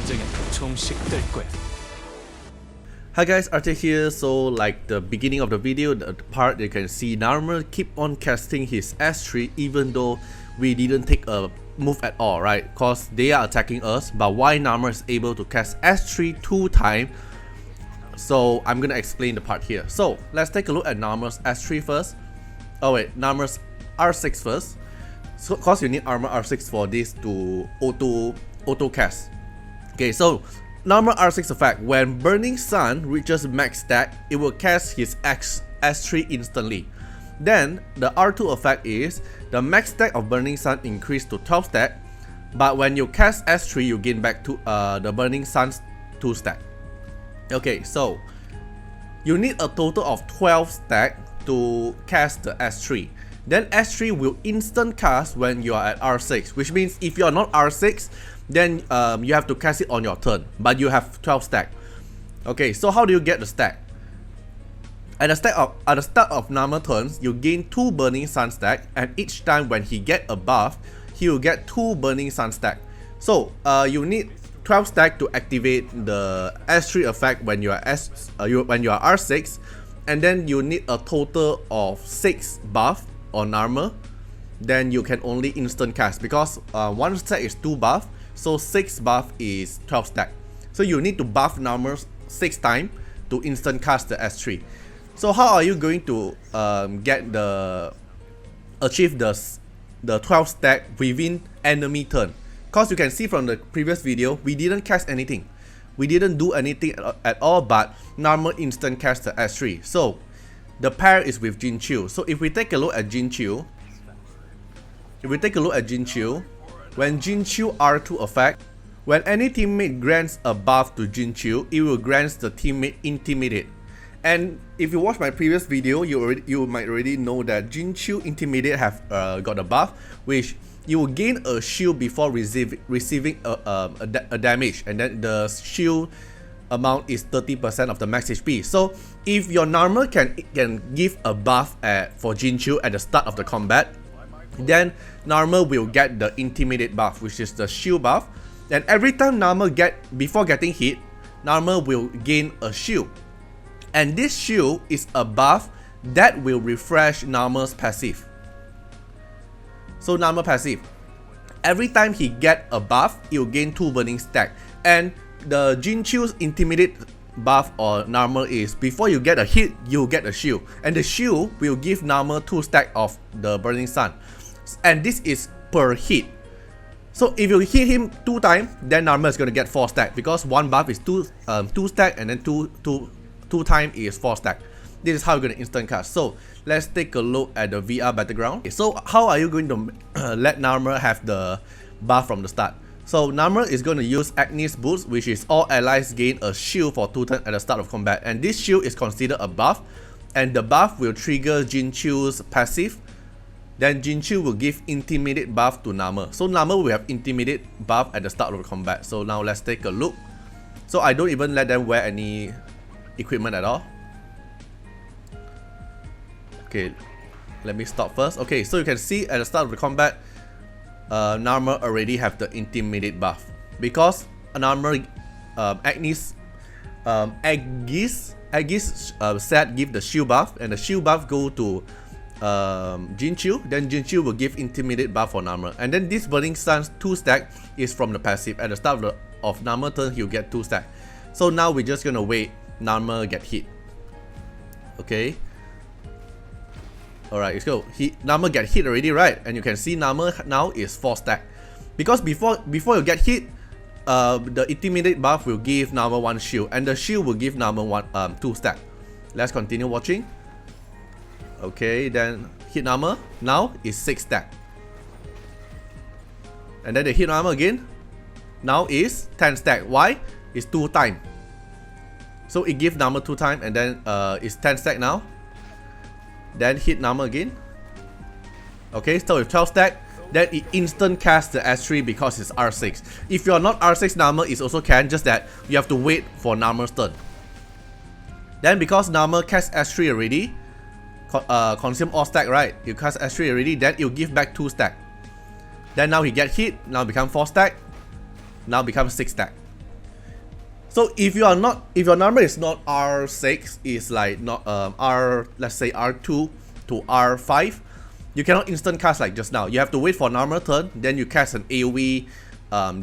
전쟁의 종식될 거야. Hi guys, Artiar here. So like the beginning of the video, the part you can see Narmer keep on casting his S3 even though we didn't take a move at all, right? Cause they are attacking us, but why Narmer is able to cast S3 2 times? So I'm gonna explain the part here. So let's take a look at Narmer's S3 first. Oh wait, Narmer's R6 first. So cause you need armor R6 for this to auto cast. Okay, so Narmer R6 effect, when Burning Sun reaches max stack, it will cast his S3 instantly. Then the R2 effect is the max stack of Burning Sun increased to 12 stack, but when you cast S3 you gain back to the Burning Sun's 2 stack. Okay, so you need a total of 12 stack to cast the S3. Then S3 will instant cast when you are at R6, which means if you are not R6, then you have to cast it on your turn, but you have 12 stack. Okay, so how do you get the stack? At the start of Narmer turns, you gain 2 Burning Sun stack, and each time when he get a buff, he will get 2 Burning Sun stack. So you need 12 stack to activate the S3 effect when you are R6, and then you need a total of 6 buff on Narmer. Then you can only instant cast because 1 stack is 2 buff. So 6 buff is 12 stack. So you need to buff Narmer 6 times to instant cast the S3. So how are you going to achieve the 12 stack within enemy turn? Cause you can see from the previous video, we didn't cast anything. We didn't do anything at all, but Narmer instant cast the S3. So the pair is with Jin Qiu. So if we take a look at Jin Qiu, when Jin Qiu R2 effect, when any teammate grants a buff to Jin Qiu, it will grant the teammate Intimidate. And if you watch my previous video, you might already know that Jin Qiu Intimidate have got a buff, which you will gain a shield before receiving a damage, and then the shield amount is 30% of the max HP. So if your Narmer can give a buff for Jin Qiu at the start of the combat, then Narmer will get the Intimidate buff, which is the shield buff. And every time Narmer before getting hit, Narmer will gain a shield. And this shield is a buff that will refresh Narmer's passive. So Narmer passive, every time he get a buff, he will gain 2 burning stack. And the Jin Qiu's Intimidate buff or Narmer is before you get a hit, you get a shield. And the shield will give Narmer 2 stack of the Burning Sun. And this is per hit. So if you hit him 2 times, then Narmer is going to get 4 stack, because 1 buff is 2 stack, and then 2 times is 4 stack. This is how you're going to instant cast. So let's take a look at the VR battleground. So how are you going to let Narmer have the buff from the start? So Narmer is going to use Agnes Boots, which is all allies gain a shield for 2 turns at the start of combat, and this shield is considered a buff, and the buff will trigger Jin Qiu's passive. Then Jin Qiu will give Intimidate buff to Narmer. So Narmer will have Intimidate buff at the start of the combat. So now let's take a look. So I don't even let them wear any equipment at all. Okay, let me stop first. Okay, so you can see at the start of the combat, Narmer already have the Intimidate buff, because Narmer Agnes said give the shield buff, and the shield buff go to Jin Qiu. Then Jin Qiu will give Intimidate buff for Narmer, and then this Burning Sun's 2 stack is from the passive. At the start of Narmer turn, he'll get 2 stack. So now we're just gonna wait Narmer get hit. Okay. Alright, let's go. Narmer get hit already, right? And you can see Narmer now is 4 stack. Because before you get hit, the Intimidate buff will give Narmer 1 shield, and the shield will give Narmer 2 stack. Let's continue watching. Okay, then hit Narmer. Now is 6 stack. And then they hit Narmer again. Now is 10 stack. Why? It's 2 times. So it gives Narmer 2 times, and then it's 10 stack now. Then hit Narmer again. Okay, so with 12 stack, then it instant casts the S3 because it's R6. If you're not R6, Narmer is also can, just that you have to wait for Narmer's turn. Then because Narmer casts S3 already, consume all stack, right? You cast S3 already, then it'll give back 2 stack. Then now he get hit, now become 4 stack, now become 6 stack. So if your Narmer is not R6, is like not let's say R2 to R5, you cannot instant cast like just now. You have to wait for Narmer turn, then you cast an AoE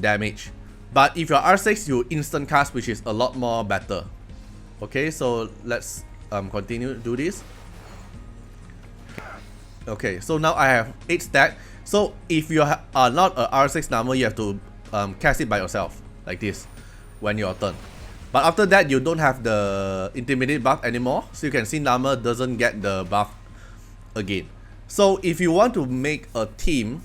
damage. But if you're R6, you instant cast, which is a lot more better. Okay, so let's continue to do this. Okay, so now I have 8 stack. So if you are not a R6 Narmer, you have to cast it by yourself, like this, when your turn. But after that, you don't have the Intimidate buff anymore, so you can see Narmer doesn't get the buff again. So if you want to make a team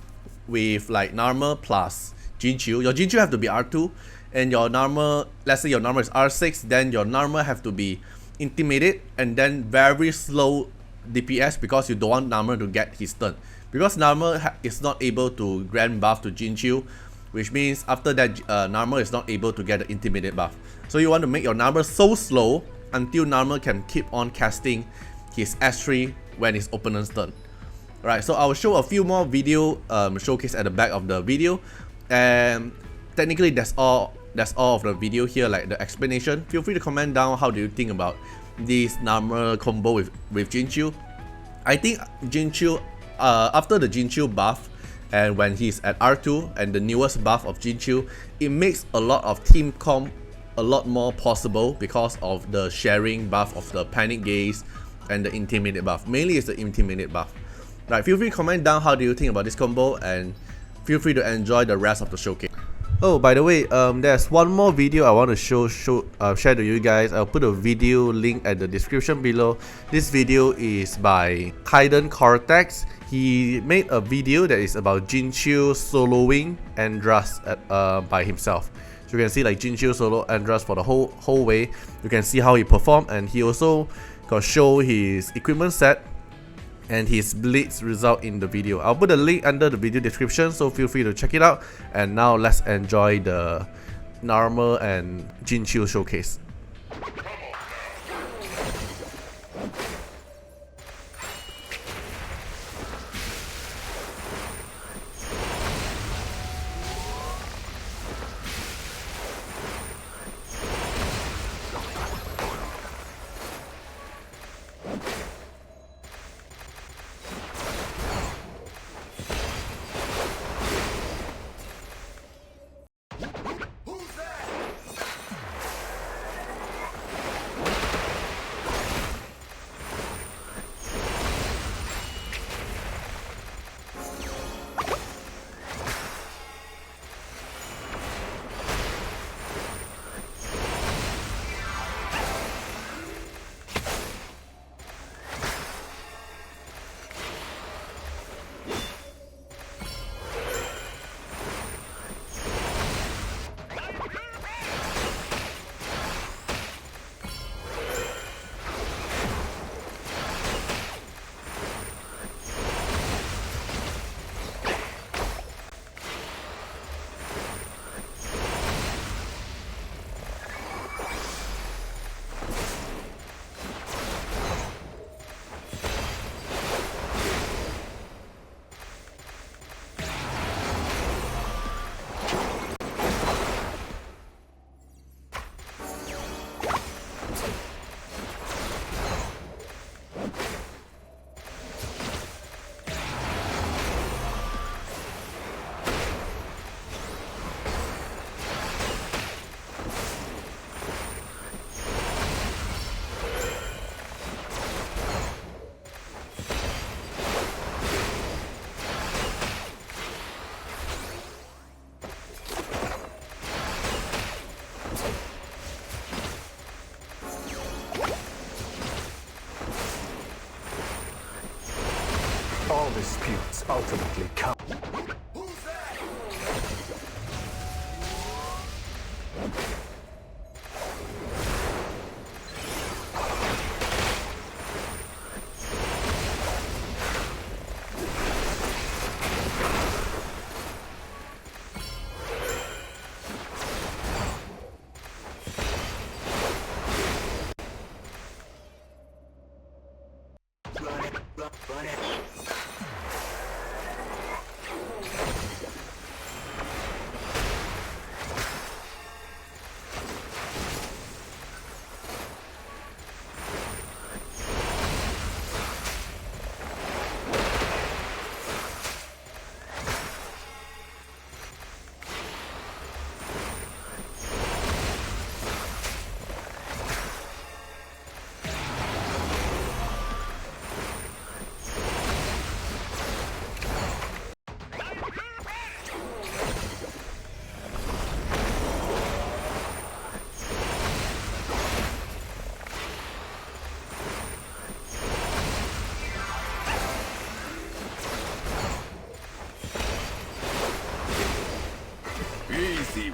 with like Narmer plus Jin Qiu, your Jin Qiu have to be R2, and your Narmer, let's say your Narmer is R6, then your Narmer have to be Intimidate and then very slow DPS, because you don't want Narmer to get his turn. Because Narmer is not able to grant buff to Jin Qiu, which means after that Narmer is not able to get the Intimidate buff. So you want to make your Narmer so slow until Narmer can keep on casting his S3 when his opponent's turn. Alright, so I will show a few more video showcase at the back of the video, and technically that's all of the video here, like the explanation. Feel free to comment down how do you think about this Narmer combo with Jin Qiu. I think Jin Qiu, after the Jin Qiu buff, and when he's at R2 and the newest buff of Jin Qiu, it makes a lot of team comp a lot more possible because of the sharing buff of the Panic Gaze and the Intimidate buff. Mainly it's the Intimidate buff. Right, feel free to comment down how do you think about this combo, and feel free to enjoy the rest of the showcase. Oh, by the way, there's one more video I want to share to you guys. I'll put a video link at the description below. This video is by Kaidan Cortez. He made a video that is about Jin Qiu soloing Andras by himself. So you can see like Jin Qiu solo Andras for the whole way. You can see how he performed, and he also got show his equipment set and his blitz result in the video. I'll put a link under the video description, so feel free to check it out. And now let's enjoy the Narmer and Jin Qiu showcase. All disputes ultimately come. Run it. Easy